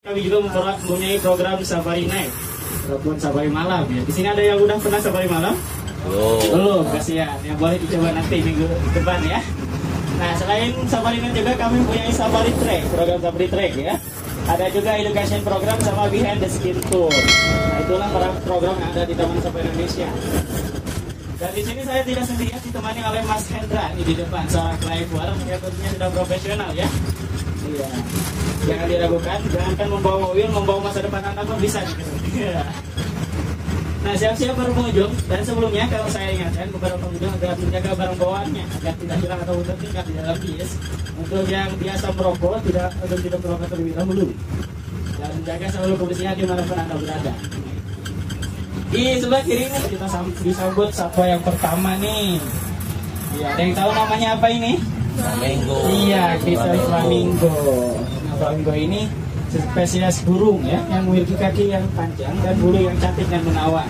Kami juga mempunyai program safari night ataupun safari malam ya. Di sini ada yang udah pernah safari malam? Belum, kasihan. Yang boleh dicoba nanti minggu depan ya. Nah, selain safari night juga kami mempunyai safari trek, program safari trek ya. Ada juga education program sama behind the skin tour. Nah, itulah para program yang ada di Taman Safari Indonesia. Dan di sini saya tidak sendirian, ditemani oleh Mas Hendra ini di depan, seorang driver yang tentunya sudah profesional ya. Iya. Jangan diragukan, jangankan membawa mobil, membawa masa depan Anda pun bisa gitu. Nah, siap-siap para pengunjung. Dan sebelumnya kalau saya ingatkan kepada pengunjung agar menjaga barang bawaannya agar tidak hilang atau tertinggal di dalam bis. Untuk yang biasa merokok, tidak merokok terlebih dahulu. Dan menjaga selalu kebersihan dimanapun Anda berada. Di sebelah kiri ini kita disambut satwa yang pertama nih. Ya, ada yang tahu namanya apa ini? Flamingo. Iya, kita flamingo. Nah, flamingo ini spesies burung ya, yang memiliki kaki yang panjang dan bulu yang cantik dan menawan.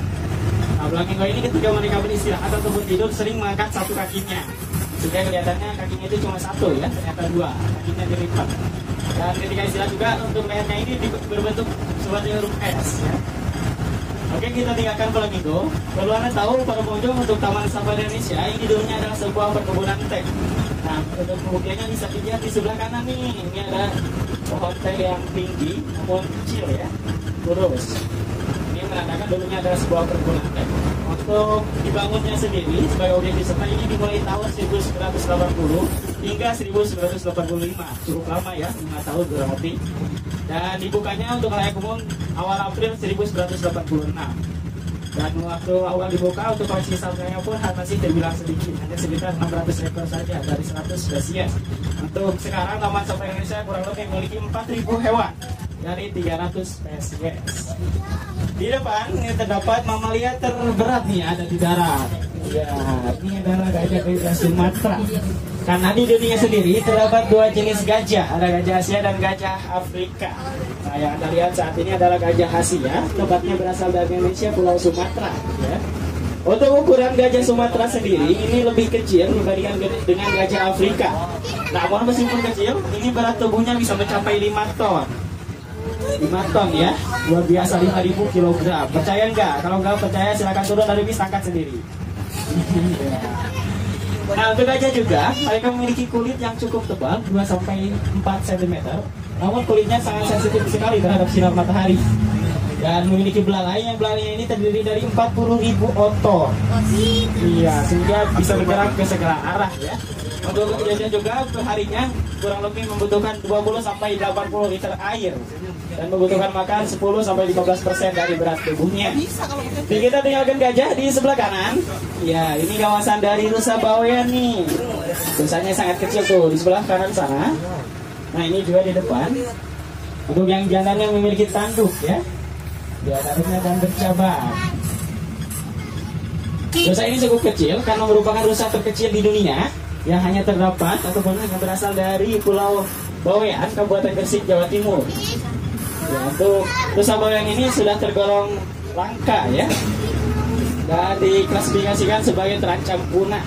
Nah, flamingo ini ketika mereka beristirahat ataupun tidur sering mengangkat satu kakinya, sehingga kelihatannya kakinya itu cuma satu ya, ternyata dua, kakinya dilipat. Dan ketika istirahat juga untuk lehernya ini berbentuk seperti huruf S ya. Oke, kita tinggalkan flamingo. Perlu Anda tahu para pengunjung untuk Taman Safari Indonesia ini dulunya adalah sebuah perkebunan teh. Nah, untuk pembuktiannya bisa dilihat di sebelah kanan nih. Ini ada pohon teh yang tinggi namun kecil ya, lurus. Ini menandakan dulunya adalah sebuah perkebunan teh. Untuk dibangunnya sendiri sebagai objek wisata ini dimulai tahun 1980 hingga 1985. Cukup lama ya, 5 tahun kurang lebih. Dan dibukanya untuk layak umum awal April 1986. Dan waktu awal dibuka untuk koleksi satwanya pun masih terbilang sedikit, hanya sekitar 600 ekor saja dari 100 spesies. Untuk sekarang Taman Safari Indonesia kurang lebih memiliki 4.000 hewan dari 300 spesies. Di depan ini terdapat mamalia terberat nih ada di darat. Ya, ini adalah gajah Sumatera. Karena di dunia sendiri terdapat dua jenis gajah, ada gajah Asia dan gajah Afrika. Nah, yang Anda lihat saat ini adalah gajah Asia, tepatnya berasal dari Indonesia, Pulau Sumatera. Ya. Untuk ukuran gajah Sumatera sendiri ini lebih kecil dibandingkan dengan gajah Afrika. Namun meskipun kecil, ini berat tubuhnya bisa mencapai 5 ton. 5 ton ya, luar biasa, 5.000 kg. Percaya nggak? Kalau nggak percaya silakan turun dari bis, angkat sendiri. Nah, untuk gajah juga, mereka memiliki kulit yang cukup tebal, 2-4 cm. Namun kulitnya sangat sensitif sekali terhadap sinar matahari. Dan memiliki belalai, yang belalainya ini terdiri dari 40.000 otot. Iya, sehingga bisa bergerak ke segala arah ya. Untuk gajah juga perharinya kurang lebih membutuhkan 20-80 liter air dan membutuhkan makan 10-15% dari berat tubuhnya. Jadi kita tinggalkan gajah di sebelah kanan. Ya, ini kawasan dari rusa bawean nih. Rusanya sangat kecil tuh di sebelah kanan sana. Nah, ini juga di depan. Untuk yang jantannya memiliki tanduk ya. Dia tanduknya dan bercabang. Rusa ini cukup kecil karena merupakan rusa terkecil di dunia yang hanya terdapat ataupun yang berasal dari Pulau Bawean, Kabupaten Gresik, Jawa Timur. Ya, untuk rusa bawean ini sudah tergolong langka ya, dan diklasifikasikan sebagai terancam punah.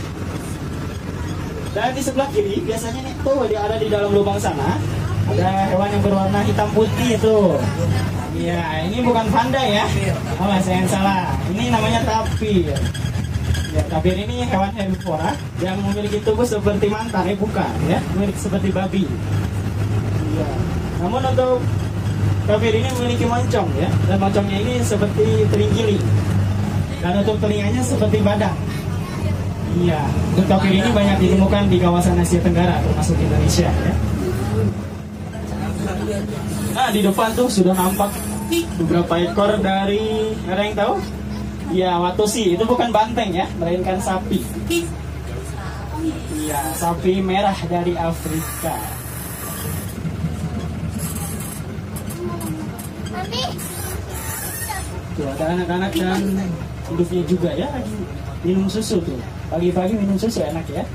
Dan di sebelah kiri biasanya nih tuh dia ada di dalam lubang sana ada hewan yang berwarna hitam putih itu. Iya, ini bukan panda ya. Oh, saya yang salah. Ini namanya tapir. Ya, tapir ini hewan herbivora yang memiliki tubuh seperti mantar, bukan ya, memiliki seperti babi. Ya. Namun untuk tapir ini memiliki moncong ya, dan moncongnya ini seperti teringgiling. Dan untuk telinganya seperti badak. Iya, untuk tapir ini banyak ditemukan di kawasan Asia Tenggara termasuk Indonesia ya. Nah, di depan tuh sudah nampak beberapa ekor dari, ada yang tahu? Ya, watosi itu bukan banteng ya, melainkan sapi. Iya, sapi merah dari Afrika. Tuh ada anak-anak dan hidupnya juga ya, lagi minum susu tuh. Pagi-pagi minum susu enak ya.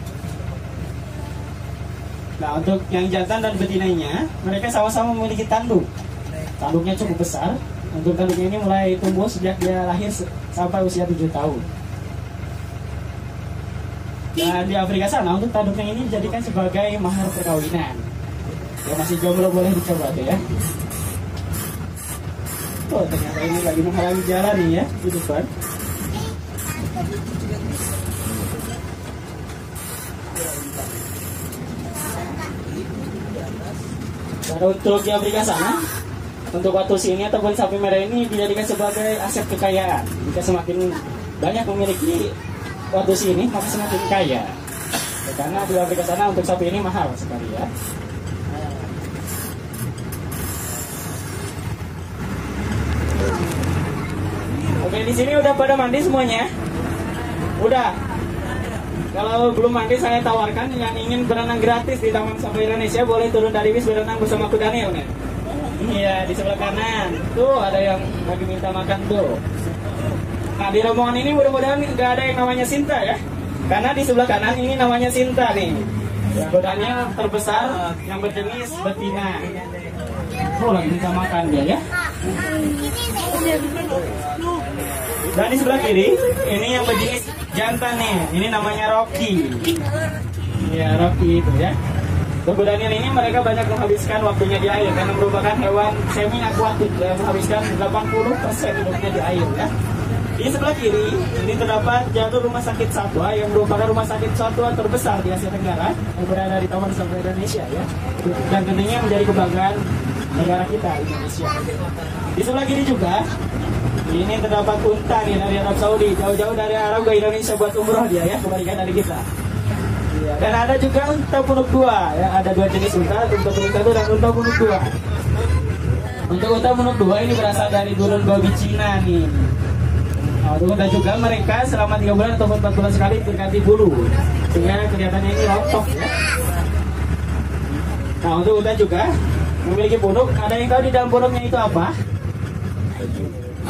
Nah, untuk yang jantan dan betinanya, mereka sama-sama memiliki tanduk. Tanduknya cukup besar. Untuk tanduknya ini mulai tumbuh sejak dia lahir sampai usia 7 tahun. Dan di Afrika sana untuk tanduknya ini dijadikan sebagai mahar perkawinan. Ya, masih jomblo boleh dicoba tuh ya. Oh, ternyata ini lagi menghalangi jalan nih ya di depan. Dan untuk di Afrika sana, untuk watu sini ataupun sapi merah ini dijadikan sebagai aset kekayaan. Jika semakin banyak memiliki watu sini, maka semakin kaya. Ya, karena di Afrika sana untuk sapi ini mahal sekali ya. Oke, di sini udah pada mandi semuanya? Udah. Kalau belum mandi, saya tawarkan yang ingin berenang gratis di Taman Safari Indonesia boleh turun dari bis berenang bersama aku Daniel nih. Iya, di sebelah kanan. Tuh ada yang lagi minta makan tuh. Nah, di rombongan ini mudah-mudahan nggak ada yang namanya Sinta ya. Karena di sebelah kanan ini namanya Sinta nih. Ya, godanya terbesar yang berjenis betina. Oh, lagi minta makan dia ya. Dan di sebelah kiri ini yang berjenis jantan nih. Ini namanya Rocky. Ya, Rocky itu ya. Untuk Daniel ini mereka banyak menghabiskan waktunya di air karena merupakan hewan semi akuatik yang menghabiskan 80% hidupnya di air ya. Di sebelah kiri ini terdapat Jatuh Rumah Sakit Satwa yang merupakan rumah sakit satwa terbesar di Asia Tenggara yang berada di Taman Safari Indonesia ya. Dan tentunya menjadi kebanggaan negara kita Indonesia. Di sebelah kiri juga ini terdapat unta nih dari Arab Saudi, jauh-jauh dari Arab ke Indonesia buat umroh dia ya, kebalikan dari kita. Ya, dan ada juga unta punuk dua ya, ada dua jenis unta punuk satu dan unta punuk dua. Untuk unta punuk dua ini berasal dari gurun Gobi Cina nih. Nah, untuk unta juga mereka selama 3 bulan ataupun 4 bulan sekali berganti bulu sehingga kelihatannya ini rontok ya. Nah, untuk unta juga memiliki punuk. Ada yang tahu di dalam punuknya itu apa?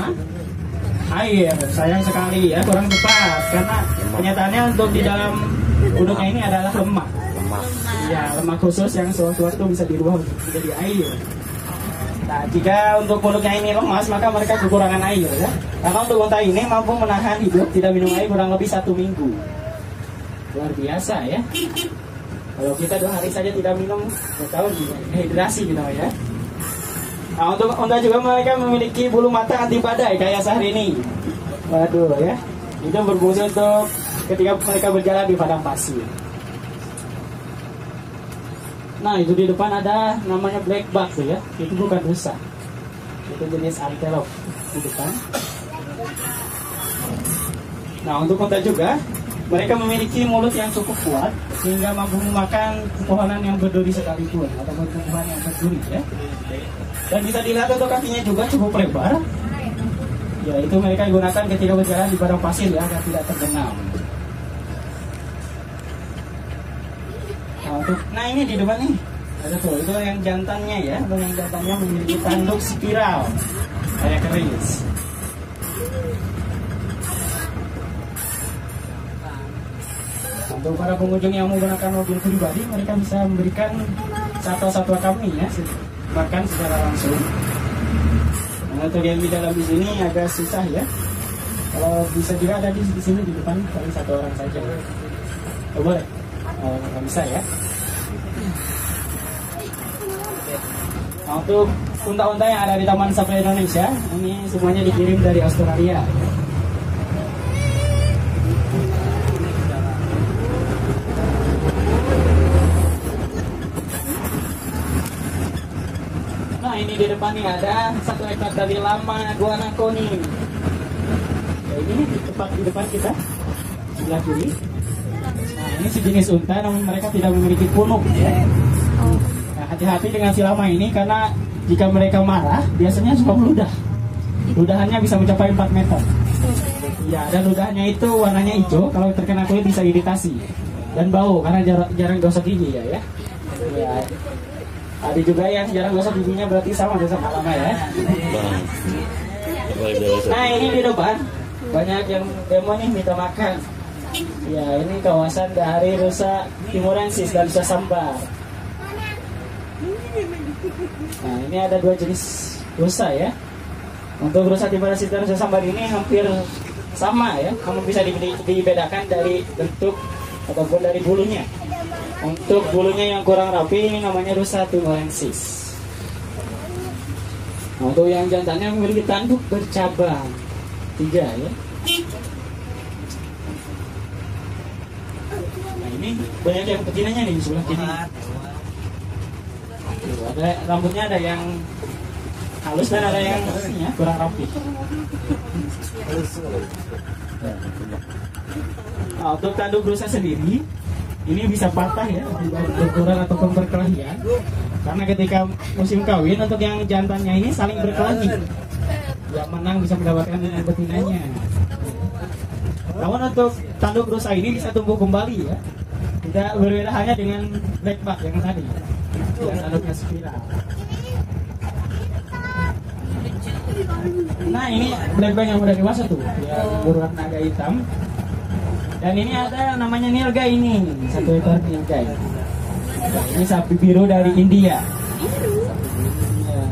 Hah? Air. Sayang sekali ya, kurang tepat karena kenyataannya untuk di dalam punuknya ini adalah lemak. Ya, lemak khusus yang sewaktu-waktu bisa dirubah menjadi air. Nah, jika untuk punuknya ini lemas, maka mereka kekurangan air ya. Karena untuk unta ini mampu menahan hidup tidak minum air kurang lebih 1 minggu. Luar biasa ya. Kalau kita 2 hari saja tidak minum, nggak tahu dehidrasi gitu ya. Nah, untuk unta juga mereka memiliki bulu mata anti badai kayak sehari ini. Waduh ya. Itu berfungsi untuk ketika mereka berjalan di padang pasir. Nah, itu di depan ada namanya black buck tuh ya. Itu bukan rusa. Itu jenis antelope di depan. Nah, untuk unta juga mereka memiliki mulut yang cukup kuat sehingga mampu memakan pepohonan yang berduri sekalipun ataupun tumbuhan yang berduri ya. Dan bisa dilihat untuk kakinya juga cukup lebar. Ya, itu mereka gunakan ketika berjalan di padang pasir ya agar tidak terbenam. Nah, ini di depan nih ada tuh, itu yang jantannya ya. Yang jantannya memiliki tanduk spiral kayak keris. Untuk para pengunjung yang menggunakan mobil pribadi, mereka bisa memberikan satwa-satwa kami ya makan secara langsung. Nah, untuk yang di dalam di sini agak susah ya. Kalau bisa juga ada di sini di depan paling 1 orang saja. Oh, boleh? Oh, nggak bisa ya. Nah, untuk unta-unta yang ada di Taman Safari Indonesia, ini semuanya dikirim dari Australia. Nah, ini di depan nih ada 1 ekor dari lama guanaco nih. Ya, ini tepat di depan kita, sebelah kiri. Nah, ini sejenis unta namun mereka tidak memiliki punuk ya. Nah, hati-hati dengan si lama ini karena jika mereka marah biasanya suka meludah. Ludahannya bisa mencapai 4 meter. Ya, dan ludahannya itu warnanya hijau, kalau terkena kulit bisa iritasi dan bau karena jarang gosok gigi ya. Ya. Ada juga yang jarang gosok giginya berarti sama lama ya. Nah, ini di depan banyak yang demo nih minta makan. Ya, ini kawasan dari rusa timurensis dan rusa sambar. Nah, ini ada 2 jenis rusa ya. Untuk rusa timurensis dan rusa sambar ini hampir sama ya, namun bisa dibedakan dari bentuk ataupun dari bulunya. Untuk bulunya yang kurang rapi ini namanya rusa timurensis. Nah, untuk yang jantannya memiliki tanduk bercabang 3 ya. Nah ini banyak yang betinanya nih di sebelah kiri. Tuh, ada rambutnya ada yang halus dan ada yang ya, kurang rapi. Nah, untuk tanduk rusa sendiri ini bisa patah ya, berkurang ataupun berkelahian. Karena ketika musim kawin untuk yang jantannya ini saling berkelahi. Yang menang bisa mendapatkan dengan betinanya. Namun untuk tanduk rusa ini bisa tumbuh kembali ya. Tidak berbeda halnya dengan blackbuck yang tadi. Yang tanduknya spiral. Nah ini blackbuck yang udah dewasa tuh, yang berwarna agak hitam. Dan ini ada namanya nilgai ini, satu ekor nilgai. Ini sapi biru dari India. Ya.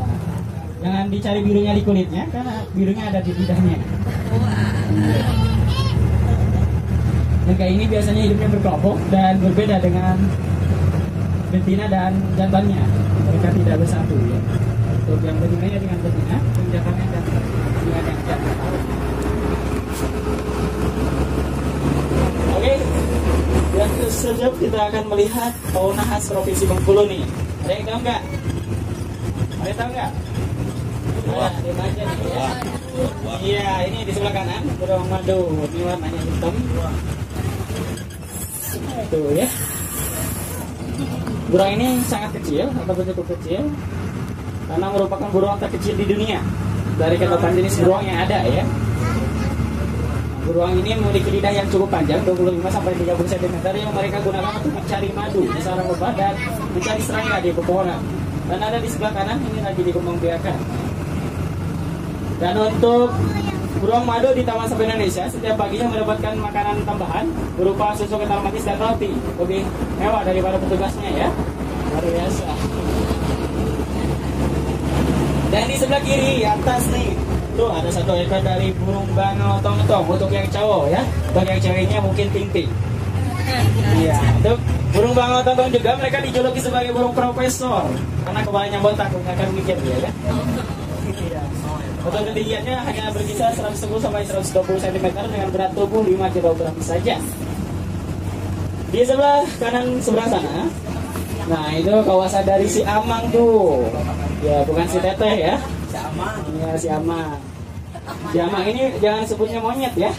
Jangan dicari birunya di kulitnya, karena birunya ada di lidahnya. Nilgai ini biasanya hidupnya berkelompok dan berbeda dengan betina dan jantannya. Mereka tidak bersatu ya. Untuk yang betinanya dengan betina, yang jantannya dengan yang jantan. Oke, yang selanjutnya kita akan melihat fauna khas Provinsi Bengkulu nih. Ada yang tahu nggak? Ada yang tahu nggak? Nah, di aja nih ya. Iya, ini di sebelah kanan burung madu. Ini warnanya hitam. Tuh ya. Burung ini sangat kecil atau cukup kecil karena merupakan burung terkecil di dunia dari ketupat jenis burung yang ada ya. Burung ini memiliki lidah yang cukup panjang 25 sampai 30 cm yang mereka gunakan untuk mencari madu di sarang lebah dan mencari serangga di pepohonan. Dan ada di sebelah kanan ini lagi dikembangbiakan. Dan untuk burung madu di Taman Safari Indonesia setiap paginya mendapatkan makanan tambahan berupa susu kental manis dan roti. Lebih mewah daripada petugasnya ya. Luar biasa. Dan di sebelah kiri atas nih tuh ada satu ekor dari burung bangau tong-tong untuk yang cowok ya. Untuk yang ceweknya mungkin ting-ting. Iya, untuk burung bangau tong-tong juga mereka dijuluki sebagai burung profesor karena kepalanya botak, nggak akan mikir dia ya. Iya. Untuk ketinggiannya hanya berkisar 110 sampai 120 cm dengan berat tubuh 5 kg saja. Di sebelah kanan seberang sana, nah itu kawasan dari si Amang tuh. Ya bukan si Teteh ya. Si Amang. Iya si Amang. Si Amang ini jangan sebutnya monyet ya,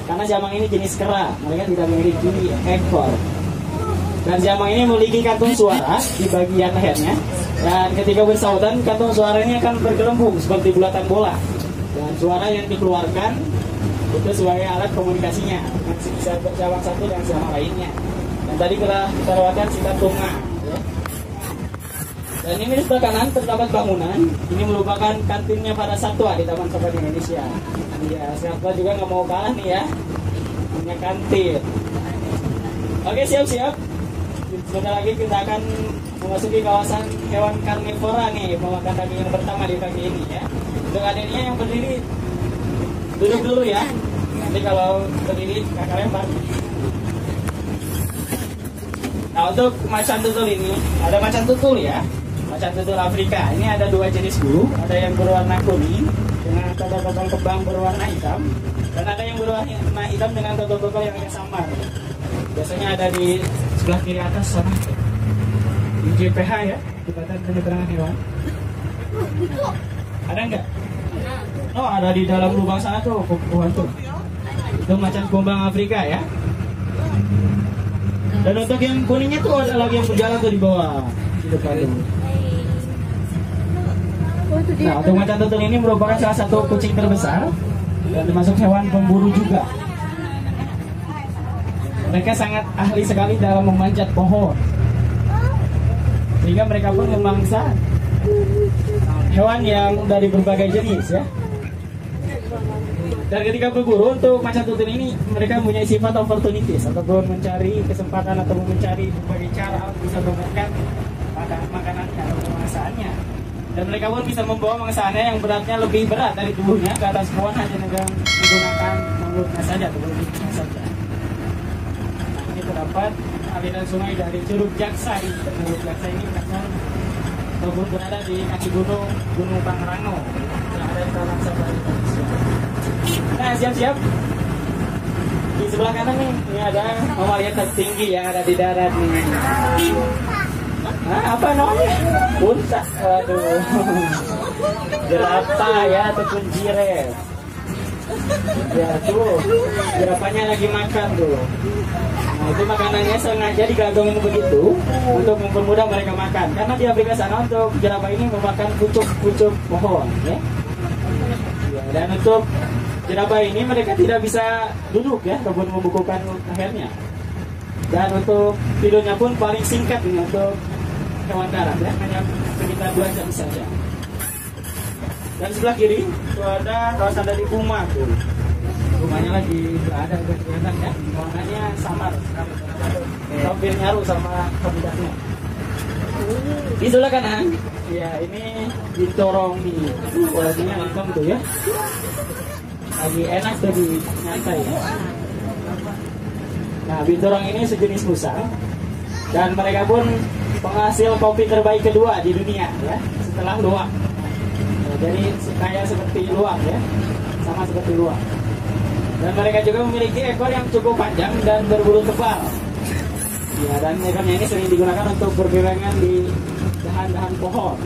karena si Amang ini jenis kera. Mereka tidak memiliki ekor. Dan si Amang ini memiliki kantung suara di bagian lehernya. Dan ketika bersautan, kantung suaranya akan bergelembung seperti bulatan bola. Dan suara yang dikeluarkan itu sebagai alat komunikasinya. Bisa berjawab satu dengan sama lainnya. Dan tadi kita lewatkan si tunga. Ya. Dan ini di sebelah kanan terdapat bangunan. Ini merupakan kantinnya para satwa di Taman Safari Indonesia. Ya, satwa juga nggak mau kalah nih ya. Punya kantin. Oke, siap-siap. Sebentar lagi kita akan memasuki kawasan hewan karnivora nih, memakan daging yang pertama di pagi ini ya. Untuk adiknya yang berdiri duduk dulu ya. Nanti kalau berdiri kakak lempar. Nah untuk macan tutul ini ada macan tutul ya, macan tutul Afrika. Ini ada dua jenis bulu, ada yang berwarna kuning dengan totol-totol kembang berwarna hitam, dan ada yang berwarna hitam dengan totol-totol yang agak samar. Biasanya ada di sebelah kiri atas sana di JPH ya, di Badan Penyeberangan Hewan. Ada nggak? Oh ada di dalam lubang sana tuh, kubuhan tuh. Itu macan kumbang Afrika ya. Dan untuk yang kuningnya tuh ada lagi yang berjalan tuh di bawah, di depan tuh. Nah untuk macan tutul ini merupakan salah satu kucing terbesar dan termasuk hewan pemburu juga. Mereka sangat ahli sekali dalam memanjat pohon, sehingga mereka pun memangsa hewan yang dari berbagai jenis ya. Dan ketika berburu untuk macan tutul ini, mereka mempunyai sifat opportunities ataupun mencari kesempatan atau mencari berbagai cara untuk bisa memakan makanannya atau pemangsaannya. Dan mereka pun bisa membawa mangsaannya yang beratnya lebih berat dari tubuhnya ke atas pohon hanya dengan menggunakan mulutnya saja atau mulutnya saja. Terdapat aliran sungai dari Curug Jaksa. Curug Jaksa ini berasal ataupun berada di kaki gunung Pangrango. Nah, siap-siap. Di sebelah kanan nih, ini ada mamalia tertinggi yang ada di darat nih. Nah, apa namanya? Unta. Waduh. Jerapah ya, ataupun jiref. Ya tuh, jerapahnya lagi makan tuh. Nah, itu makanannya sengaja digantungin begitu untuk mempermudah mereka makan. Karena di Afrika sana untuk jerapah ini memakan pucuk-pucuk pohon, ya. Ya, dan untuk jerapah ini mereka tidak bisa duduk ya, ataupun membukukan lehernya. Dan untuk tidurnya pun paling singkat ini untuk hewan darat ya, hanya sekitar 2 jam saja. Dan sebelah kiri itu ada kawasan dari Puma tuh. Rumahnya lagi berada di kelihatan ya, warnanya samar sekali, hampir nyaru sama habitatnya. Di sebelah kanan, ya ini bintorong nih, warnanya lengkap tuh ya. Lagi enak tuh di nyantai ya. Nah, bintorong ini sejenis musang dan mereka pun penghasil kopi terbaik kedua di dunia ya, setelah luwak. Jadi kayak seperti luwak ya, sama seperti luwak. Dan mereka juga memiliki ekor yang cukup panjang dan berbulu tebal. Ya, dan ekornya ini sering digunakan untuk bergelangan di dahan-dahan pohon.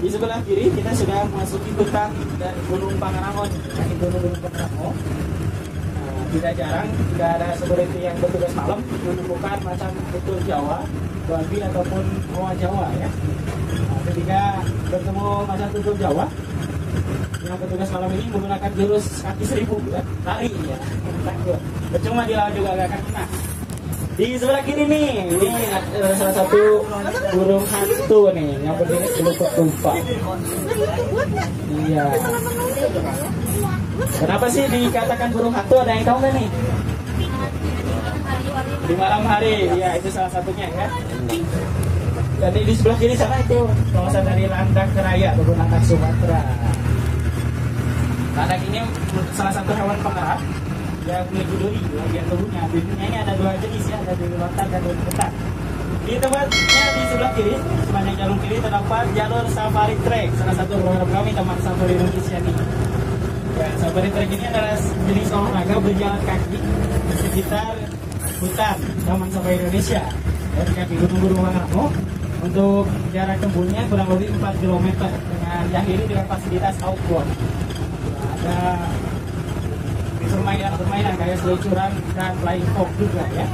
Di sebelah kiri kita sudah memasuki hutan dan Gunung Pangrango. Ini Gunung Pangrango. Nah, tidak jarang tidak ada security yang bertugas malam menemukan macam tutul Jawa, babi ataupun owa Jawa ya. Nah, ketika bertemu macam tutul Jawa, yang petugas malam ini menggunakan jurus kaki 1000 ya, lari ya, percuma dilawan juga gak akan kena. Di sebelah kiri nih, ini salah satu burung hantu nih yang berdiri di lubuk tumpah. Iya. Kenapa sih dikatakan burung hantu? Ada yang tahu nggak nih? Di malam hari, ya itu salah satunya ya. Jadi di sebelah kiri sana itu kawasan dari landak Raya, ataupun landak Sumatera. Landak ini salah satu hewan pengerat yang memiliki duri bagian tubuhnya. Durinya ini ada 2 jenis ya, ada duri lontar dan duri ketat. Di tempatnya di sebelah kiri, sepanjang jalur kiri terdapat jalur safari trek, salah satu program kami Taman Safari Indonesia ini. Ya, safari trek ini adalah jenis olahraga berjalan kaki di sekitar hutan Taman Safari Indonesia dari kaki Gunung Pangrango. Untuk jarak tempuhnya kurang lebih 4 km dengan diakhiri dengan fasilitas outboard. Ada permainan kayak seluncuran dan flying fox juga ya.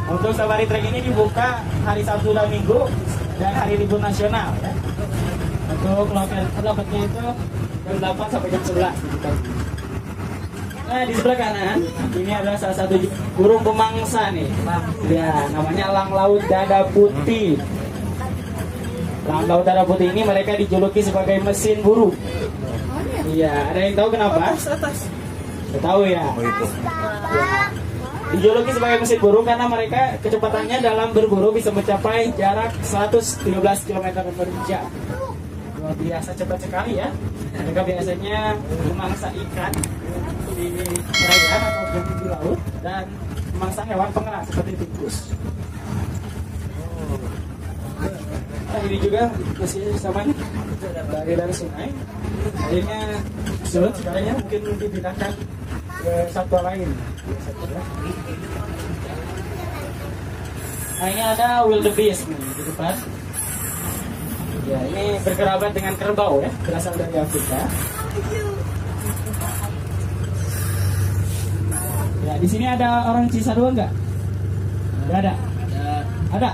Untuk safari trek ini dibuka hari Sabtu dan Minggu dan hari libur nasional ya. Untuk loketnya itu jam 8 sampai jam 11 gitu. Nah, di sebelah kanan ini adalah salah satu burung pemangsa nih. Ya, namanya elang laut dada putih. Elang laut dada putih ini mereka dijuluki sebagai mesin buru. Iya, ada yang tahu kenapa? Nggak tahu ya. Ya. Dijuluki sebagai mesin buru karena mereka kecepatannya dalam berburu bisa mencapai jarak 113 km per jam. Luar biasa cepat sekali ya. Mereka biasanya memangsa ikan di perairan atau di laut dan memangsa hewan pengerat seperti tikus. Nah, ini juga masih sama nih dari sungai. Akhirnya sulit sekali ya, mungkin dipindahkan ke satwa lain. Nah, ini ada wildebeest nih di depan. Ya, ini berkerabat dengan kerbau ya, berasal dari Afrika. Ya, di sini ada orang Cisarua nggak? Nggak ada. Ada.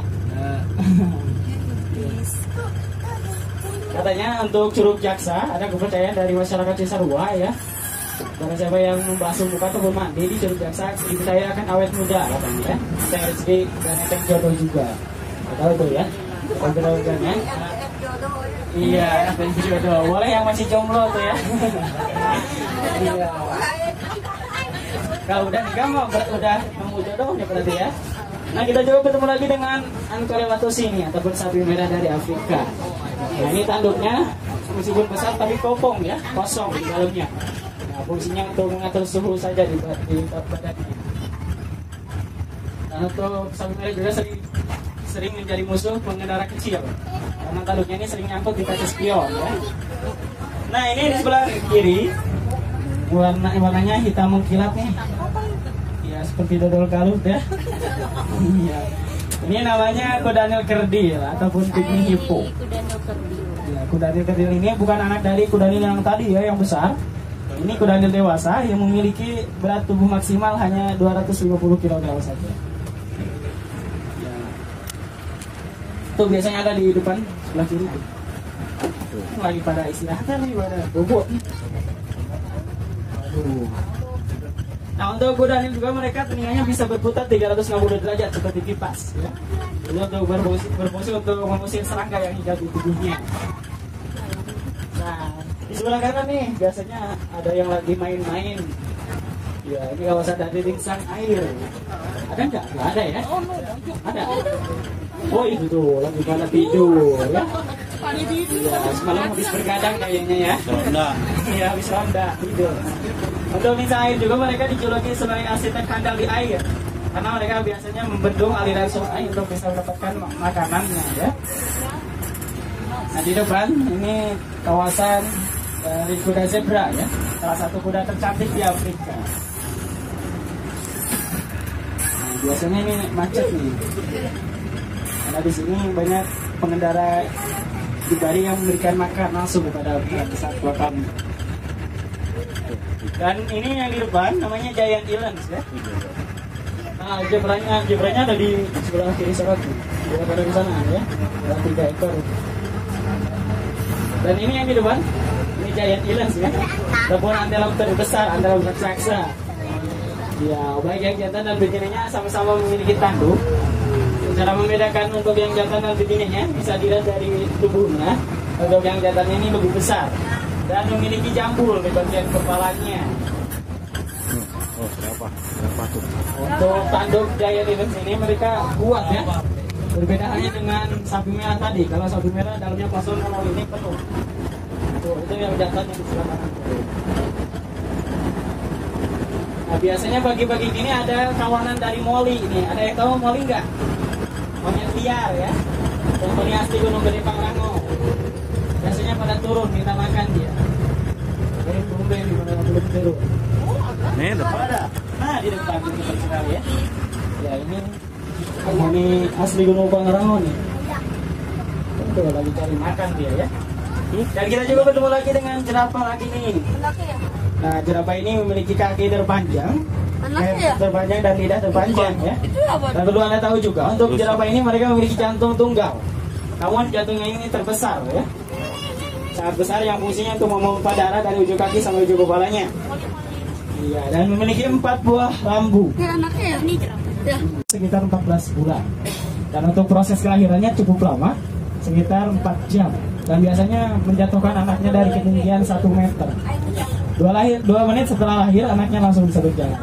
Katanya untuk Curug Jaksa ada kepercayaan dari masyarakat Cisarua ya. Karena siapa yang membasuh muka atau mandi di Curug Jaksa dipercaya akan awet muda katanya ya. Enteng rezeki dan enteng jodoh juga. Tahu tuh ya. Organ-organnya. Iya, enteng jodoh. Boleh yang masih jomblo tuh ya. Iya. Kalau udah nikah mah udah nemu jodoh ya berarti ya. Nah, kita coba bertemu lagi dengan Ancolewatus ini ataupun sapi merah dari Afrika. Nah, ini tanduknya meskipun besar tapi kopong ya, kosong di dalamnya. Nah, fungsinya untuk mengatur suhu saja di badannya. Dan untuk sapi merah juga sering menjadi musuh pengendara kecil karena tanduknya ini sering nyangkut di kaca spion ya. Nah, ini di sebelah kiri warnanya hitam mengkilap nih. Ya seperti dodol kalut ya. Iya. Ini namanya kudanil kerdil ataupun pygmy hippo. Ya, kudanil kerdil ini bukan anak dari kudanil yang tadi ya, yang besar. Ini kudanil dewasa yang memiliki berat tubuh maksimal hanya 250 kg saja. Ya. Tuh biasanya ada di depan sebelah kiri. Lagi pada istirahat nih, pada bobot. Aduh. Nah untuk kudanil juga mereka telinganya bisa berputar 360 derajat seperti kipas ya. Ini untuk berfungsi untuk mengusir serangga yang hidup di tubuhnya. Nah di sebelah kanan nih biasanya ada yang lagi main-main. Ya ini kawasan dari ringsang air. Ada nggak? Nggak ada ya? Ada. Oh itu tuh lagi pada tidur ya. Ya semalam habis bergadang kayaknya ya. Iya habis ronda tidur. Untuk ringsang air juga mereka dijuluki sebagai arsitek handal di air karena mereka biasanya membendung aliran sungai untuk bisa mendapatkan makanannya ya. Nah di depan ini kawasan dari kuda zebra ya, salah satu kuda tercantik di Afrika. Nah, biasanya ini macet nih karena di sini banyak pengendara pribadi yang memberikan makan langsung kepada satwa kami. Dan ini yang di depan namanya Giant Elands ya. Nah, zebranya ada di sebelah kiri sana tuh. Ada di sana ya. Ada 3 ekor. Dan ini yang di depan, ini Giant Elands ya. Ataupun antelope terbesar, antelope raksasa. Ya, baik yang jantan dan betinanya sama-sama memiliki tanduk. Cara membedakan untuk yang jantan dan betinanya bisa dilihat dari tubuhnya. Untuk yang jantan ini lebih besar dan memiliki jambul di bagian kepalanya. Berapa tuh? Untuk tanduk Giant Elands ini mereka kuat ya. Berbeda hanya dengan sapi merah tadi. Kalau sapi merah dalamnya kosong, kalau ini penuh. Itu yang jantan yang di sebelah kanan. Nah biasanya pagi-pagi ini ada kawanan dari moli ini. Ada yang tahu moli nggak? Monyet liar ya. Penghuni asli Gunung Gede Pangrango. Biasanya pada turun minta makan dia. Dari tumben di mana belum turun. Nih depan ada. Nah di depan ini sekali ya. Ya ini penghuni asli Gunung Pangrango nih. Tuh lagi cari makan dia ya. Dan kita juga bertemu lagi dengan jerapah lagi nih. Nah jerapah ini memiliki kaki terpanjang, terpanjang dan lidah terpanjang ya. Dan perlu Anda tahu juga untuk jerapah ini mereka memiliki jantung tunggal. Namun jantungnya ini terbesar ya. Sangat besar yang fungsinya untuk memompa darah dari ujung kaki sampai ujung kepalanya. Iya, dan memiliki 4 buah lambu. Sekitar 14 bulan. Dan untuk proses kelahirannya cukup lama, sekitar 4 jam. Dan biasanya menjatuhkan anaknya dari ketinggian 1 meter. 2 menit setelah lahir, anaknya langsung bisa berjalan.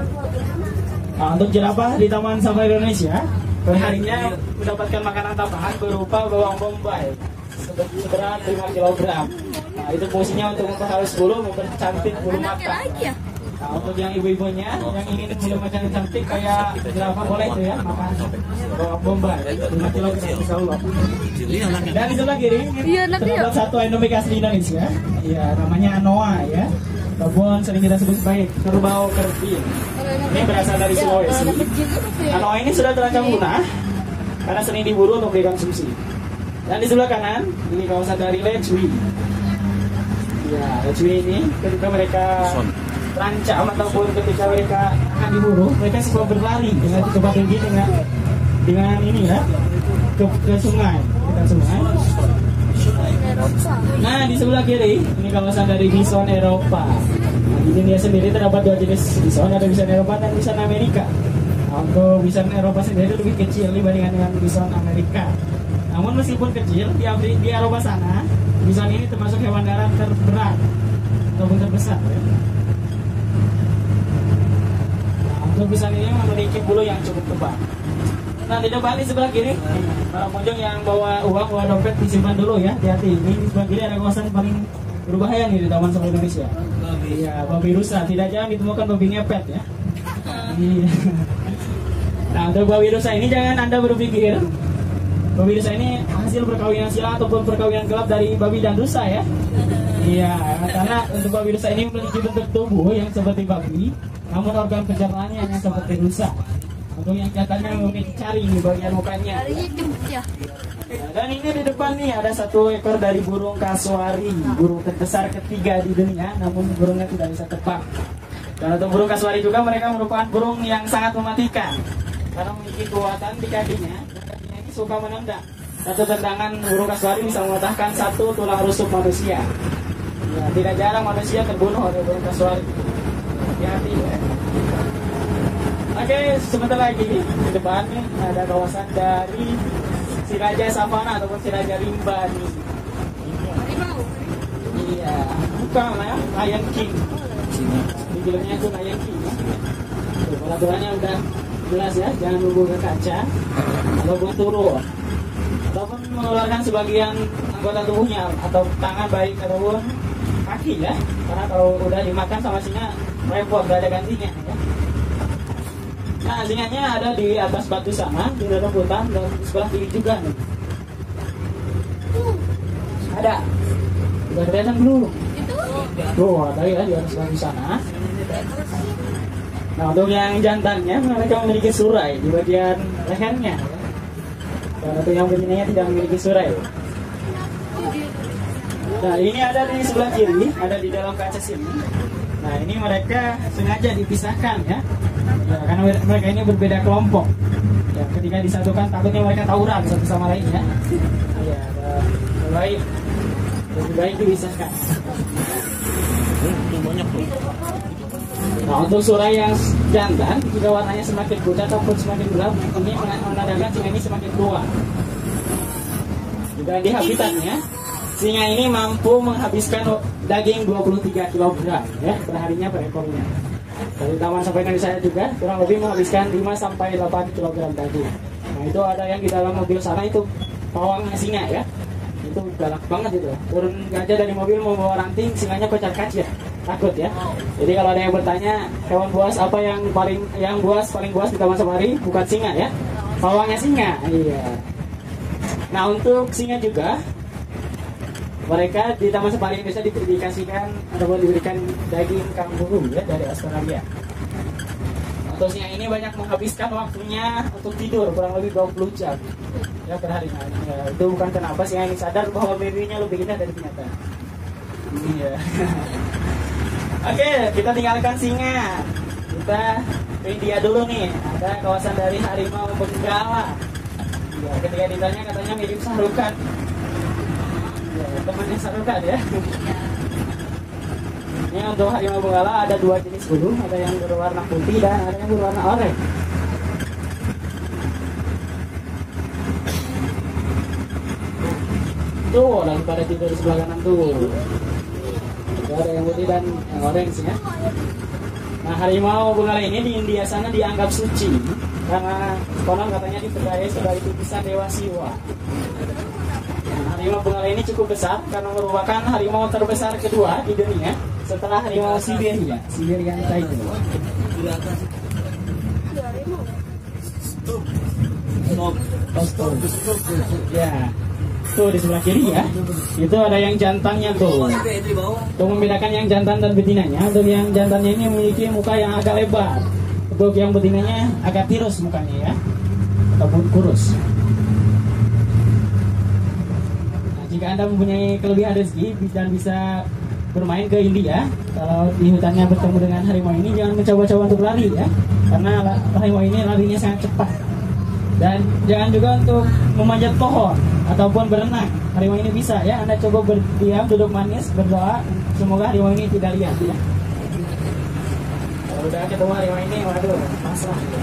Nah, untuk jerapah di Taman Safari Indonesia, perharinya mendapatkan makanan tambahan berupa bawang bombay seberat 5 kg. Nah, itu fungsinya untuk memperhalus bulu, mempercantik bulu mata. Nah, untuk yang ibu-ibunya yang ingin bulu macam cantik kayak jerapah boleh itu ya makan bawang bombay 5 kg insya Allah. Dan di sebelah kiri terdapat satu endemik asli Indonesia, ya namanya anoa ya. Ataupun sering kita sebut baik kerbau kerdil. Ini berasal dari Sulawesi. Anoa ini sudah terancam punah karena sering diburu untuk dikonsumsi. Dan di sebelah kanan ini kawasan dari Lecui. Ya, Lecui ini ketika mereka terancam ataupun ketika mereka akan diburu, mereka suka berlari dengan cepat tinggi dengan ini ya ke sungai, dekat sungai. Nah di sebelah kiri ini kawasan dari bison Eropa. Nah, di India sendiri terdapat 2 jenis bison, ada bison Eropa dan bison Amerika. Nah, untuk bison Eropa sendiri lebih kecil dibandingkan dengan bison Amerika. Namun meskipun kecil di Eropa sana, bison ini termasuk hewan darat terberat ataupun terbesar. Ya. Nah, untuk bison ini memiliki bulu yang cukup tebal. Nah di depan di sebelah kiri, para pengunjung yang bawa uang, bawa dompet disimpan dulu ya, hati-hati. Ini di sebelah kiri ada kawasan paling berbahaya nih di Taman Safari Indonesia. Iya, babi rusa. Tidak jarang ditemukan babi ngepet ya. Iya. Nah untuk babi rusa ini jangan Anda berpikir Babi rusa ini hasil perkawinan sila ataupun perkawinan gelap dari babi dan rusa ya. Iya, karena untuk babi rusa ini memiliki bentuk tubuh yang seperti babi, namun organ pencernaannya yang seperti rusa. Untuk yang jantannya memiliki cari di bagian mukanya. Dan ini di depan nih ada satu ekor dari burung kasuari, burung terbesar ketiga di dunia, namun burungnya tidak bisa terbang. Dan untuk burung kasuari juga mereka merupakan burung yang sangat mematikan karena memiliki kekuatan di kakinya. Kakinya ini suka menendang. Satu tendangan burung kasuari bisa mematahkan satu tulang rusuk manusia. Ya, tidak jarang manusia terbunuh oleh burung kasuari. Hati-hati ya. Oke, sebentar lagi di depan nih ada kawasan dari si Raja Savana ataupun si Raja Rimba nih. Iya, bukan ya, Lion King. Di filmnya itu Lion King. Tuh, peraturannya udah jelas ya, jangan lugu ke kaca ataupun turun ataupun mengeluarkan sebagian anggota tubuhnya atau tangan baik ataupun kaki ya, karena kalau udah dimakan sama singa repot, gak ada gantinya ya. Nah, singanya ada di atas batu sana, di dalam hutan, dan di sebelah kiri juga nih. Ada. Udah kelihatan belum? Tuh, tadi ya di atas batu sana. Nah, untuk yang jantannya, mereka memiliki surai di bagian lehernya. Dan untuk yang betinanya tidak memiliki surai. Nah, ini ada di sebelah kiri, ada di dalam kaca sini. Nah, ini mereka sengaja dipisahkan ya. Ya, karena mereka ini berbeda kelompok. Ya, ketika disatukan takutnya mereka tawuran satu sama lain ya. Ya, lebih baik dipisahkan. Nah, untuk surai yang jantan jika warnanya semakin putih ataupun semakin gelap, ini menandakan singa ini semakin tua. Juga di habitatnya, singa ini mampu menghabiskan daging 23 kg ya perharinya per ekornya. Dari Taman Safari Indonesia juga kurang lebih menghabiskan 5 sampai 8 kg daging. Nah, itu ada yang di dalam mobil sana itu pawangnya singa ya. Itu galak banget itu. Turun gajah dari mobil membawa ranting, singanya kocar kacir. Takut ya. Jadi kalau ada yang bertanya hewan buas apa yang paling buas di Taman Safari, bukan singa ya. Pawangnya singa. Iya. Nah, untuk singa juga mereka di Taman Safari Indonesia dikasihkan ataupun diberikan daging kanguru ya dari Australia. Untuk singa ini banyak menghabiskan waktunya untuk tidur kurang lebih 20 jam ya per harinya. Ya, itu bukan kenapa singa ini sadar bahwa mimpinya lebih indah dari kenyataan. Iya. Oke, kita tinggalkan singa. Kita ke India dulu nih. Ada kawasan dari harimau benggala. Ya, ketika ditanya katanya mirip Sarukan. Ya, temannya Sarukan ya. Ini untuk harimau benggala ada 2 jenis bulu, ada yang berwarna putih dan ada yang berwarna oranye. Tuh, lagi pada tidur di sebelah kanan tuh. Ada yang putih dan yang orange ya. Nah, harimau benggala ini di India sana dianggap suci karena konon katanya dipercaya sebagai titisan dewa Siwa. Nah, harimau benggala ini cukup besar karena merupakan harimau terbesar kedua di dunia setelah harimau Siberia, Siberian Tiger. Ya. Tuh di sebelah kiri ya, itu ada yang jantannya tuh. Untuk membedakan yang jantan dan betinanya, untuk yang jantannya ini memiliki muka yang agak lebar, untuk yang betinanya agak tirus mukanya ya, ataupun kurus. Nah, jika Anda mempunyai kelebihan rezeki dan bisa bermain ke India, kalau di hutannya bertemu dengan harimau ini, jangan mencoba-coba untuk lari ya, karena harimau ini larinya sangat cepat. Dan jangan juga untuk memanjat pohon ataupun berenang. Harimau ini bisa ya. Anda coba berdiam, duduk manis, berdoa, semoga harimau ini tidak lihat ya. Kalau udah ketemu harimau ini, waduh, pasrah ya.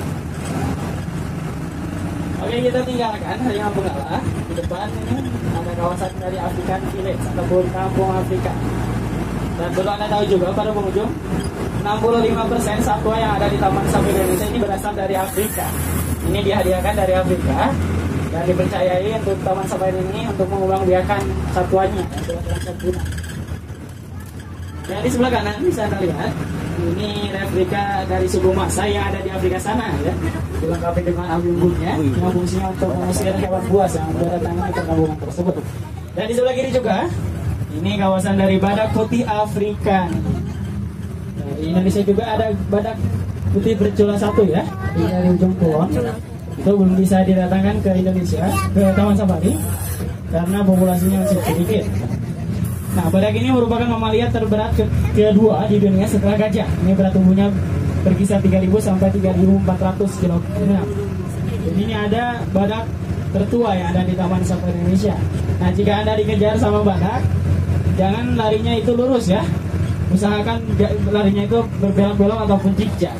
Oke, kita tinggalkan harimau benggala. Di depan ini ada kawasan dari African Village ataupun kampung Afrika. Dan perlu Anda tahu juga para pengunjung, 65% satwa yang ada di Taman Safari Indonesia ini berasal dari Afrika. Ini dihadiahkan dari Afrika dan dipercayai untuk Taman Safari ini untuk mengembangbiakan satwanya yang telah punah. Yang di sebelah kanan bisa Anda lihat Ini replika dari suku Maasai yang ada di Afrika sana ya. Dilengkapi dengan unggunnya yang fungsinya untuk mengusir hewan buas yang berdatangan ke perkampungan tersebut. Dan di sebelah kiri juga, ini kawasan dari badak putih Afrika. Nah, di Indonesia juga ada badak putih bercula satu ya, ini dari ujung kulon. Itu belum bisa didatangkan ke Indonesia, ke Taman Safari, karena populasinya masih sedikit. Nah, badak ini merupakan mamalia terberat kedua di dunia setelah gajah. Ini berat tubuhnya berkisar 3.000 sampai 3.400 kg. Jadi ini ada badak tertua yang ada di Taman Safari Indonesia. Nah, jika Anda dikejar sama badak, jangan larinya itu lurus ya. Usahakan larinya itu berbelok-belok ataupun zigzag.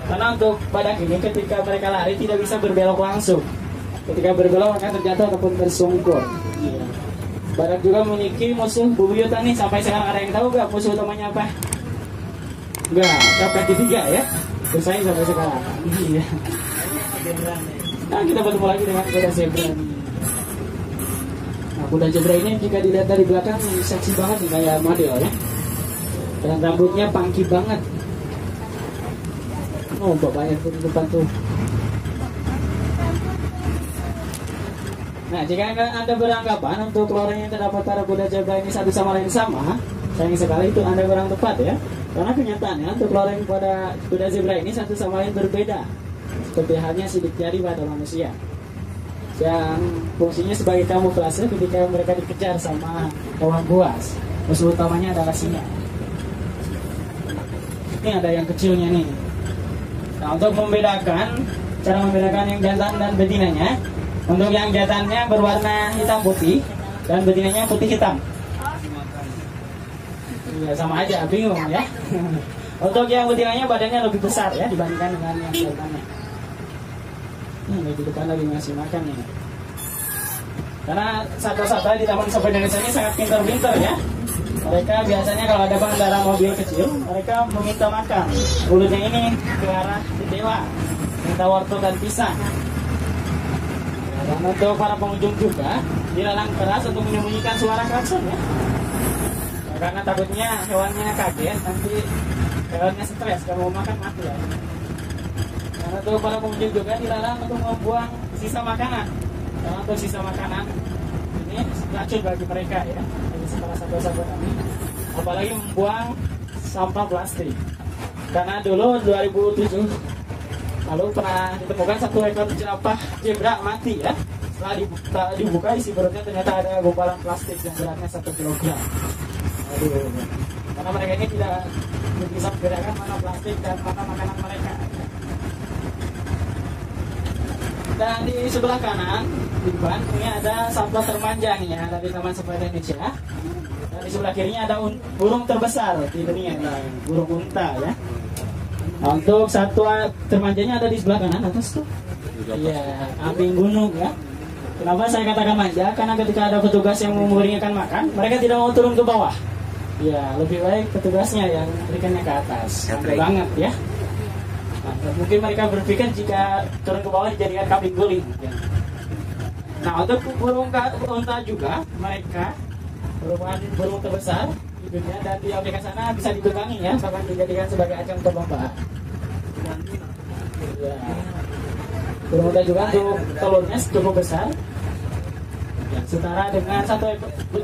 Karena untuk badak ini ketika mereka lari tidak bisa berbelok langsung. Ketika berbelok akan terjatuh ataupun tersungkur. Badak juga memiliki musuh bebuyutan nih. Sampai sekarang ada yang tahu gak musuh utamanya apa? Enggak, capek ketiga ya. Bersaing sampai sekarang. Iya. Nah, kita bertemu lagi dengan kuda zebra nih. Nah, kuda zebra ini jika dilihat dari belakang seksi banget nih, kayak model ya. Dan rambutnya pangki banget. Oh, bapaknya tuh di depan tuh. Nah, jika Anda beranggapan untuk loreng yang terdapat para kuda zebra ini satu sama lain sama, sayang sekali itu Anda kurang tepat ya. Karena kenyataannya untuk loreng pada kuda zebra ini satu sama lain berbeda. Seperti halnya sidik jari pada manusia, yang fungsinya sebagai kamuflase ketika mereka dikejar sama hewan buas. Musuh utamanya adalah singa. Ini ada yang kecilnya nih. Nah, untuk cara membedakan yang jantan dan betinanya, untuk yang jantannya berwarna hitam putih dan betinanya putih hitam. Ya, sama aja, bingung ya. Untuk yang betinanya badannya lebih besar ya dibandingkan dengan yang jantannya. Ini di depan lagi ngasih makan nih. Karena satwa-satwa di Taman Safari Indonesia ini sangat pintar-pintar ya. Mereka biasanya kalau ada pengendara mobil kecil, mereka meminta makan. Mulutnya ini ke arah jendela, minta wortel dan pisang. Dan untuk para pengunjung juga dilarang keras untuk menyembunyikan suara klakson ya. Karena takutnya hewannya kaget, nanti hewannya stres kalau mau makan mati ya. Dan untuk para pengunjung juga dilarang untuk membuang sisa makanan. Karena untuk sisa makanan ini racun bagi mereka ya. Para satwa-satwa kami, apalagi membuang sampah plastik. Karena dulu 2007 lalu pernah ditemukan satu ekor jerapah zebra mati ya. Setelah dibuka isi perutnya ternyata ada gumpalan plastik yang beratnya 1 kilogram. Aduh, karena mereka ini tidak bisa membedakan mana plastik dan mana makanan mereka. Dan di sebelah kanan di depan ini ada satwa terpanjang ya dari Taman Safari Indonesia. Dan di sebelah kirinya ada burung terbesar di dunia, burung unta ya. Nah, untuk satwa termanjanya ada di sebelah kanan atas tuh. Iya, kambing gunung ya. Kenapa saya katakan manja? Karena ketika ada petugas yang memberikan makan, mereka tidak mau turun ke bawah. Ya, lebih baik petugasnya yang berikannya ke atas. Santai banget ya. Nah, mungkin mereka berpikir jika turun ke bawah dijadikan kambing guling. Ya. Nah, untuk burung unta juga mereka merupakan burung terbesar di dunia dan di Afrika sana bisa ditunggangi ya, bahkan dijadikan sebagai ajang perlombaan. Ya. Burung unta juga untuk telurnya cukup besar, ya, setara dengan satu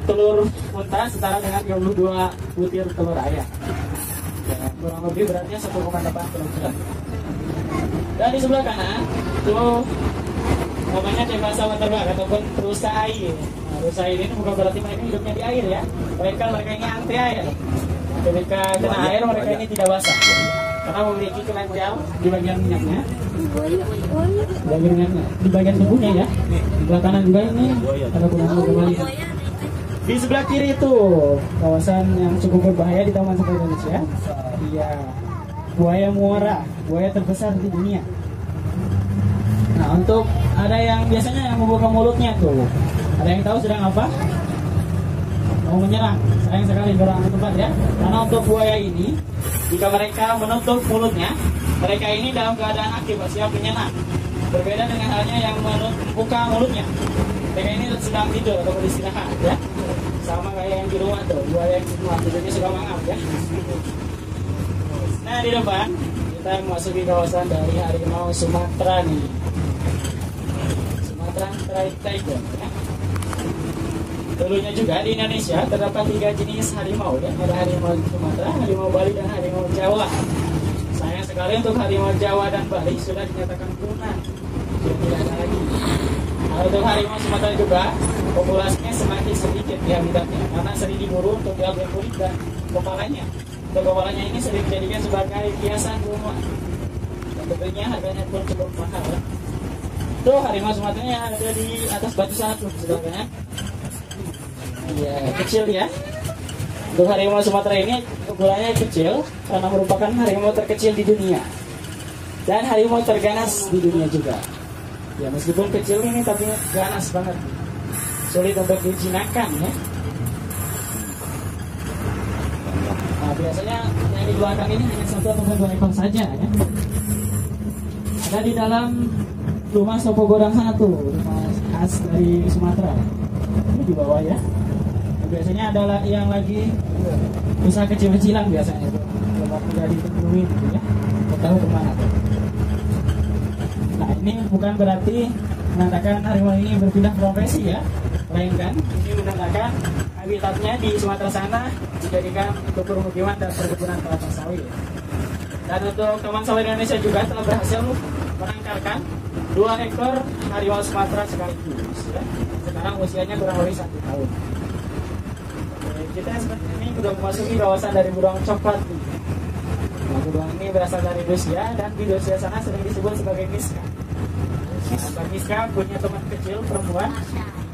telur unta setara dengan 22 butir telur ayam. Ya, kurang lebih beratnya 1,8 kg. Dan di sebelah kanan itu namanya dewasa waterbuck ataupun rusa air. Nah, rusa air ini bukan berarti mereka hidupnya di air ya, mereka ini anti air. Ketika kena air mereka ini tidak basah karena memiliki kelenjar di bagian minyaknya, di bagian tubuhnya ya. Di sebelah kanan juga ini ada kuda kembali. Di sebelah kiri itu kawasan yang cukup berbahaya di Taman Safari Indonesia. Iya, buaya muara, buaya terbesar di dunia. Nah, untuk ada yang biasanya yang membuka mulutnya tuh, ada yang tahu sedang apa? Mau menyerang. Sayang sekali kurang tempat ya. Karena untuk buaya ini, jika mereka menutup mulutnya, mereka ini dalam keadaan aktif, siap menyerang. Berbeda dengan halnya yang membuka mulutnya, mereka ini sedang tidur atau beristirahat ya. Sama kayak yang di rumah tuh, buaya yang di rumah tidurnya suka mangap ya. Nah, di depan kita memasuki kawasan dari harimau Sumatera nih. Sumatera Striped Tiger. Ya. Dulunya juga di Indonesia terdapat 3 jenis harimau ya. Ada harimau Sumatera, harimau Bali, dan harimau Jawa. Sayang sekali untuk harimau Jawa dan Bali sudah dinyatakan punah. Sudah tidak ada lagi. Nah, untuk harimau Sumatera juga populasinya semakin sedikit di habitatnya karena sering diburu untuk diambil kulit dan kepalanya. Untuk kepalanya ini sering dijadikan sebagai hiasan rumah. Dan tentunya harganya pun cukup mahal. Ya. Tuh harimau Sumatera yang ada di atas batu satu sebenarnya. Iya, kecil ya. Untuk harimau Sumatera ini ukurannya kecil karena merupakan harimau terkecil di dunia dan harimau terganas di dunia juga. Ya meskipun kecil ini tapi ganas banget, sulit untuk dijinakkan ya. Nah, biasanya yang di belakang ini hanya 1 atau 2 ekor saja ya. Ada di dalam rumah Sopo Godang sana tuh, rumah khas dari Sumatera. Ini di bawah ya. Biasanya adalah yang lagi usaha kecil-kecilan biasanya tuh, kalau tidak dipenuhi gitu ya. Kita tahu kemana tuh. Nah ini bukan berarti menandakan harimau ini berpindah profesi ya, melainkan ini menandakan habitatnya di Sumatera sana dijadikan untuk permukiman dan perkebunan kelapa sawit. Dan untuk teman sawit Indonesia juga telah berhasil menangkarkan 2 ekor harimau Sumatera sekaligus ya. Sekarang usianya kurang lebih 1 tahun. Kita seperti ini sudah memasuki kawasan dari burung coklat. Nah, burung ini berasal dari Rusia dan di Rusia sana sering disebut sebagai miska. Nah, miska punya teman kecil perempuan,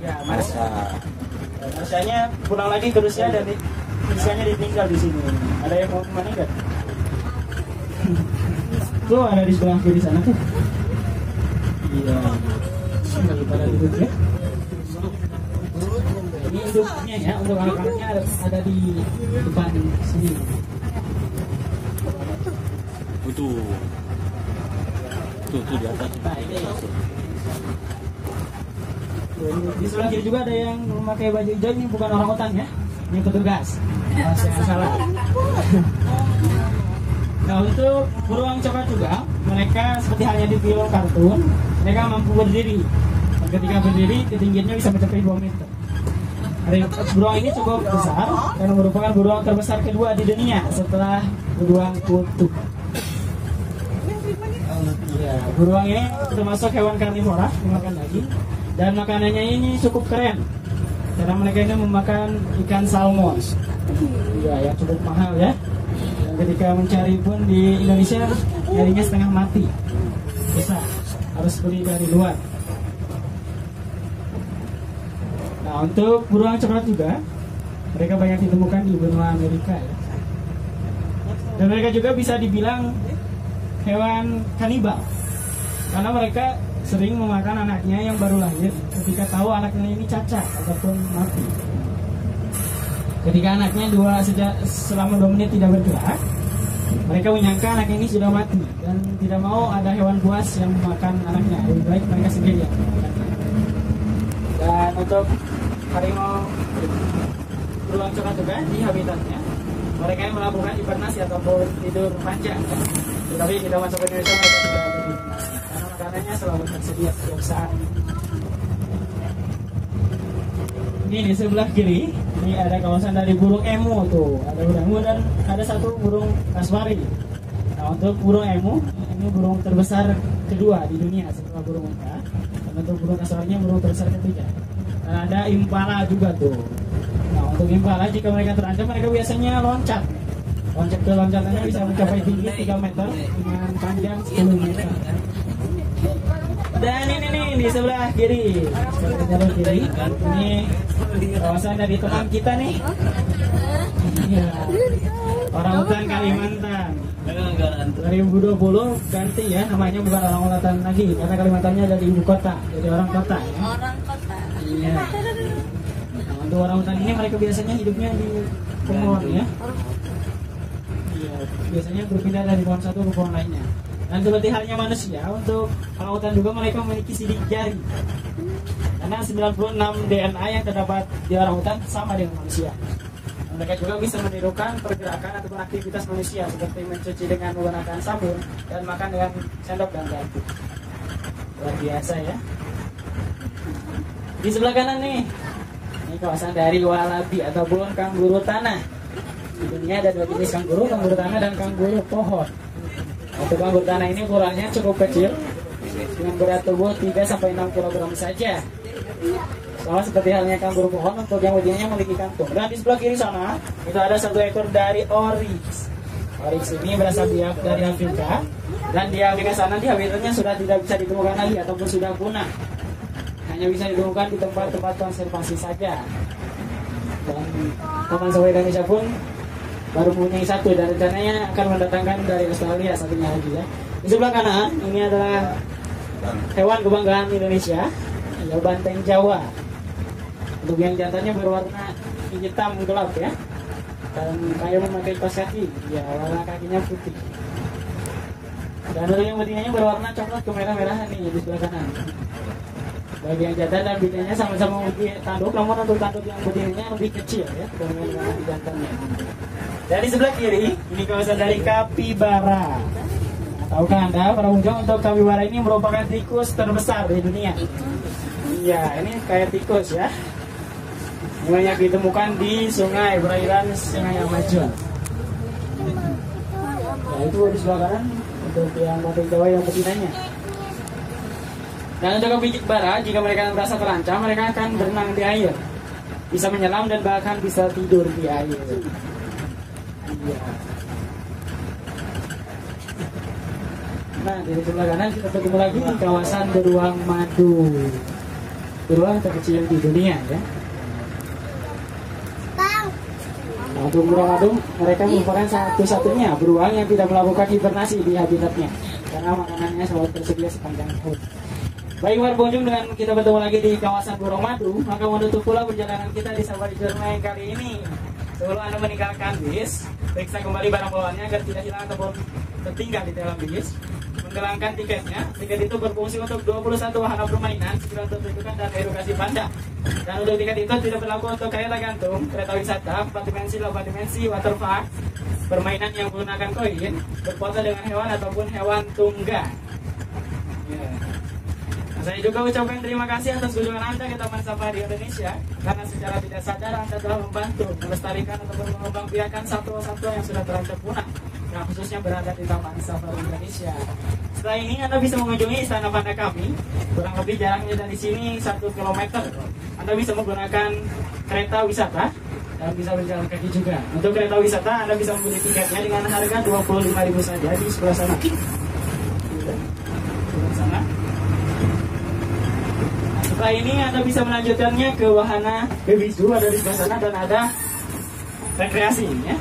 ya Marsha. Marshanya pulang lagi ke Rusia dan miskanya ditinggal di sini. Ada yang mau kemana enggak? Tuh ada di sebelah kiri sana tuh. Iya. Lagi pada duduk ya. Ini induknya ya, untuk anak-anaknya ada di depan sini. Tuh di atas. Nah, ini. Di sebelah kiri juga ada yang memakai baju hijau, ini bukan orang hutan ya, ini petugas. Saya salah. Nah untuk beruang coklat juga, mereka seperti halnya di film kartun, mereka mampu berdiri. Dan ketika berdiri, ketinggiannya bisa mencapai 2 meter. Beruang ini cukup besar karena merupakan beruang terbesar kedua di dunia setelah beruang kutub. Ya, beruang ini termasuk hewan karnivora, memakan daging, dan makanannya ini cukup keren karena mereka ini memakan ikan salmon. Ya, yang cukup mahal ya. Dan ketika mencari pun di Indonesia nyarinya setengah mati. Bisa harus beli dari luar. Nah, untuk beruang coklat juga mereka banyak ditemukan di benua Amerika ya. Dan mereka juga bisa dibilang hewan kanibal karena mereka sering memakan anaknya yang baru lahir ketika tahu anaknya ini cacat ataupun mati. Ketika anaknya selama 2 menit tidak bergerak, mereka menyangka anak ini sudah mati dan tidak mau ada hewan buas yang memakan anaknya. Lebih baik mereka sendiri yang memakannya. Dan untuk harimau beruang coklat juga di habitatnya, mereka yang melakukan hibernasi ataupun tidur panjang. Tetapi kita masuk ke Indonesia mereka tidak begitu karena makanannya selalu tersedia setiap saat. Ini di sebelah kiri, ini ada kawasan dari burung emu tuh, ada burung emu dan ada 1 burung kasuari. Nah untuk burung emu, ini burung terbesar kedua di dunia setelah burung unta. Dan untuk burung kasuarinya burung terbesar ketiga. Dan ada impala juga tuh. Nah untuk impala jika mereka terancam mereka biasanya loncat. Loncatannya bisa mencapai tinggi 3 meter dengan panjang 10 meter. Dan ini nih di sebelah kiri, ini kawasan dari teman kita nih, ya, orang hutan Kalimantan. 2020 ganti ya namanya, bukan orang hutan lagi karena Kalimantannya dari ibu kota, jadi orang kota. Ya. Orang kota. Iya. Nah, untuk orang hutan ini mereka biasanya hidupnya di pohon ya. Iya, biasanya berpindah dari pohon satu ke pohon lainnya. Dan seperti halnya manusia, untuk orang hutan juga mereka memiliki sidik jari. Karena 96 DNA yang terdapat di orang hutan sama dengan manusia. Mereka juga bisa menirukan pergerakan ataupun aktivitas manusia seperti mencuci dengan menggunakan sabun dan makan dengan sendok dan garpu. Luar biasa ya. Di sebelah kanan nih, ini kawasan dari walabi ataupun kanguru tanah. Di dunia ada dua jenis kanguru tanah dan kanguru pohon. Untuk kanguru tanah ini ukurannya cukup kecil dengan berat tubuh 3-6 kg saja. Sama seperti halnya kanguru pohon, untuk yang betinanya memiliki kantung. Dan di sebelah kiri sana itu ada satu ekor dari oryx. Oryx ini berasal dari Afrika, dan di Afrika sana di habitatnya sudah tidak bisa ditemukan lagi ataupun sudah punah. Hanya bisa ditemukan di tempat-tempat konservasi saja. Dan Taman Safari Indonesia pun baru punya satu, dan rencananya akan mendatangkan dari Australia satunya lagi ya. Di sebelah kanan ini adalah hewan kebanggaan Indonesia, ya, banteng Jawa. Untuk yang jantannya berwarna hitam gelap ya, dan kayak memakai kaos kaki, ya, warna kakinya putih. Dan untuk yang betinanya berwarna coklat kemerah-merahan nih di sebelah kanan. Bagi yang jantan dan betinanya sama-sama memiliki tanduk, namun untuk tanduk yang betinanya lebih kecil ya dibandingkan di jantannya. Dari sebelah kiri, ini kawasan dari kapibara. Tahukah Anda, para pengunjung, untuk kapibara ini merupakan tikus terbesar di dunia. Iya, ini kayak tikus ya. Banyak ditemukan di sungai perairan Sungai Amazon. Nah, itu di sebelah kanan untuk yang banteng Jawa yang betinanya. Dan untuk kapibara, jika mereka merasa terancam, mereka akan berenang di air, bisa menyelam dan bahkan bisa tidur di air. Iya. Nah, dari sebelah kanan kita ketemu lagi di kawasan beruang madu. Beruang terkecil di dunia ya. Nah, untuk beruang madu, mereka merupakan satu-satunya beruang yang tidak melakukan hibernasi di habitatnya, karena makanannya selalu tersedia sepanjang tahun. Baik para pengunjung, dengan kita bertemu lagi di kawasan beruang madu, maka menutup pula perjalanan kita di Safari Journey kali ini. Sebelum Anda meninggalkan bis, periksa kembali barang bawaannya agar tidak hilang ataupun tertinggal di dalam bis. Menggelangkan tiketnya. Tiket itu berfungsi untuk 21 wahana permainan, 9 untuk tunjukkan dan edukasi panda. Dan untuk tiket itu tidak berlaku untuk kereta gantung, kereta wisata, 4 dimensi, 8 dimensi, water park, permainan yang menggunakan koin, berfoto dengan hewan ataupun hewan tunggang. Yeah. Saya juga ucapkan terima kasih atas kunjungan Anda ke Taman Safari Indonesia, karena secara tidak sadar Anda telah membantu melestarikan ataupun mengembangbiakan satwa-satwa yang sudah terancam punah, yang khususnya berada di Taman Safari Indonesia. Setelah ini Anda bisa mengunjungi istana panda kami, kurang lebih jaraknya dari sini 1 km. Anda bisa menggunakan kereta wisata dan bisa berjalan kaki juga. Untuk kereta wisata Anda bisa membeli tiketnya dengan harga 25.000 saja di sebelah sana. Setelah ini Anda bisa melanjutkannya ke wahana Baby Zoo, ada di sebelah sana, dan ada rekreasi ya.